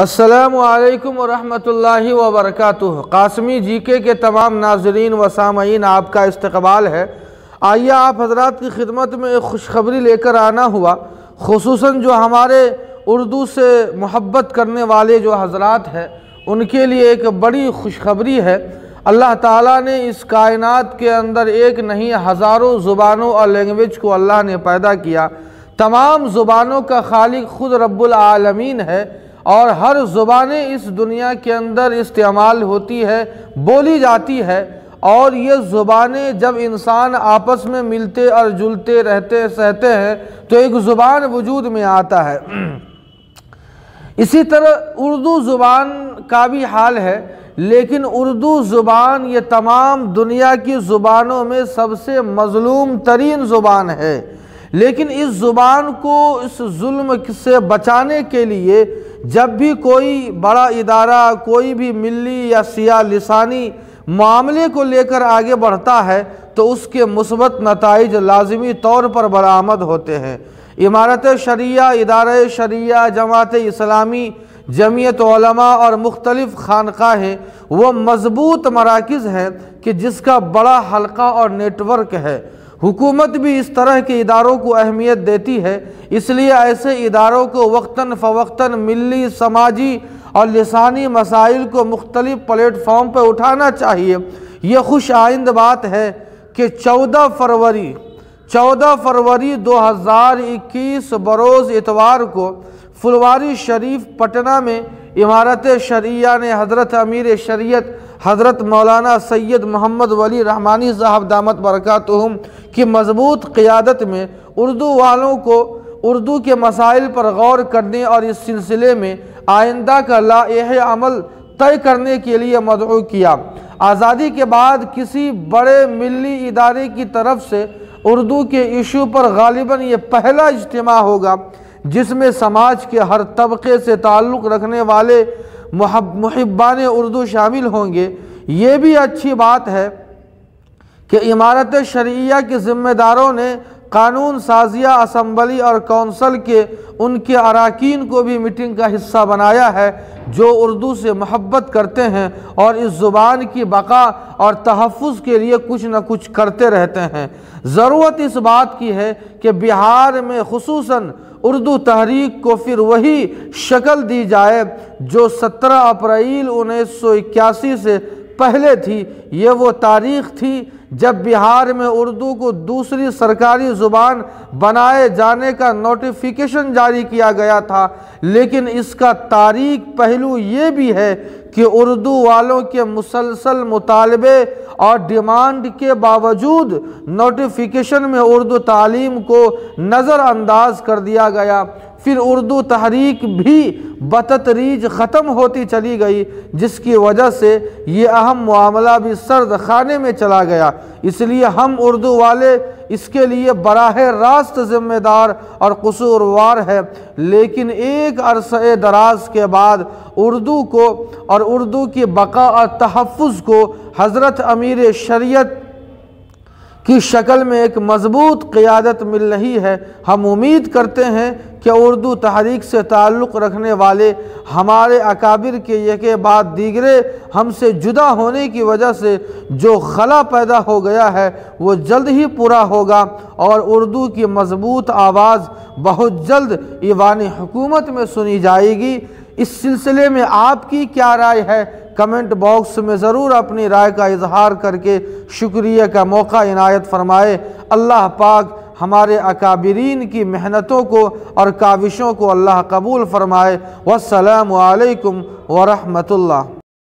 السلام علیکم ورحمۃ اللہ وبرکاتہ۔ قاسمی جی کے تمام ناظرین و سامعین آپ کا استقبال ہے۔ آئیے آپ حضرات کی خدمت میں ایک خوشخبری لے کر آنا ہوا، خصوصاً جو ہمارے اردو سے محبت کرنے والے جو حضرات ہیں ان کے لیے ایک بڑی خوشخبری ہے۔ اللہ تعالیٰ نے اس کائنات کے اندر ایک نہیں ہزاروں زبانوں اور لینگویج کو اللہ نے پیدا کیا۔ تمام زبانوں کا خالق خود رب العالمین ہے، اور ہر زبانیں اس دنیا کے اندر استعمال ہوتی ہے، بولی جاتی ہے، اور یہ زبانیں جب انسان آپس میں ملتے اور جلتے رہتے سہتے ہیں تو ایک زبان وجود میں آتا ہے۔ اسی طرح اردو زبان کا بھی حال ہے، لیکن اردو زبان یہ تمام دنیا کی زبانوں میں سب سے مظلوم ترین زبان ہے، لیکن اس زبان کو اس ظلم سے بچانے کے لیے جب بھی کوئی بڑا ادارہ کوئی بھی ملی یا سیاہ لسانی معاملے کو لے کر آگے بڑھتا ہے تو اس کے مثبت نتائج لازمی طور پر برآمد ہوتے ہیں۔ امارت شریعہ، ادارہ شریعہ، جماعت اسلامی، جمعیت علماء اور مختلف خانقاہیں وہ مضبوط مراکز ہیں کہ جس کا بڑا حلقہ اور نیٹ ورک ہے۔ حکومت بھی اس طرح کے اداروں کو اہمیت دیتی ہے، اس لیے ایسے اداروں کو وقتاً فوقتاً ملی، سماجی اور لسانی مسائل کو مختلف پلیٹ فارم پر اٹھانا چاہیے۔ یہ خوش آئند بات ہے کہ 14 فروری 2021 بروز اتوار کو فلواری شریف پٹنہ میں امارت شریعہ نے حضرت امیر شریعت حضرت مولانا سید محمد ولی رحمانی صاحب دامت برکاتہم کی مضبوط قیادت میں اردو والوں کو اردو کے مسائل پر غور کرنے اور اس سلسلے میں آئندہ کا لائحہ عمل طے کرنے کے لیے مدعو کیا۔ آزادی کے بعد کسی بڑے ملی ادارے کی طرف سے اردو کے ایشو پر غالباً یہ پہلا اجتماع ہوگا جس میں سماج کے ہر طبقے سے تعلق رکھنے والے محبان اردو شامل ہوں گے۔ یہ بھی اچھی بات ہے کہ امارت شرعیہ کے ذمہ داروں نے قانون سازیہ اسمبلی اور کونسل کے ان کے اراکین کو بھی میٹنگ کا حصہ بنایا ہے جو اردو سے محبت کرتے ہیں اور اس زبان کی بقا اور تحفظ کے لیے کچھ نہ کچھ کرتے رہتے ہیں۔ ضرورت اس بات کی ہے کہ بہار میں خصوصاً اردو تحریک کو پھر وہی شکل دی جائے جو 17 اپریل 1981 سے پہلے تھی۔ یہ وہ تاریخ تھی جب بہار میں اردو کو دوسری سرکاری زبان بنائے جانے کا نوٹیفیکیشن جاری کیا گیا تھا، لیکن اس کا تاریخ پہلو یہ بھی ہے کہ اردو والوں کے مسلسل مطالبے اور ڈیمانڈ کے باوجود نوٹیفیکیشن میں اردو تعلیم کو نظر انداز کر دیا گیا۔ پھر اردو تحریک بھی بتدریج ختم ہوتی چلی گئی، جس کی وجہ سے یہ اہم معاملہ بھی سرد خانے میں چلا گیا۔ اس لیے ہم اردو والے اس کے لیے براہ راست ذمہ دار اور قصوروار ہے، لیکن ایک عرصہ دراز کے بعد اردو کو اور اردو کی بقا اور تحفظ کو حضرت امیر شریعت کی شکل میں ایک مضبوط قیادت مل رہی ہے۔ ہم امید کرتے ہیں کہ اردو تحریک سے تعلق رکھنے والے ہمارے اکابر کے یکے بعد دیگرے ہم سے جدا ہونے کی وجہ سے جو خلا پیدا ہو گیا ہے وہ جلد ہی پورا ہوگا، اور اردو کی مضبوط آواز بہت جلد ایوان حکومت میں سنی جائے گی۔ اس سلسلے میں آپ کی کیا رائے ہے؟ کمنٹ باکس میں ضرور اپنی رائے کا اظہار کر کے شکریہ کا موقع عنایت فرمائے۔ اللہ پاک ہمارے اکابرین کی محنتوں کو اور کاوشوں کو اللہ قبول فرمائے۔ والسلام علیکم ورحمۃ اللہ۔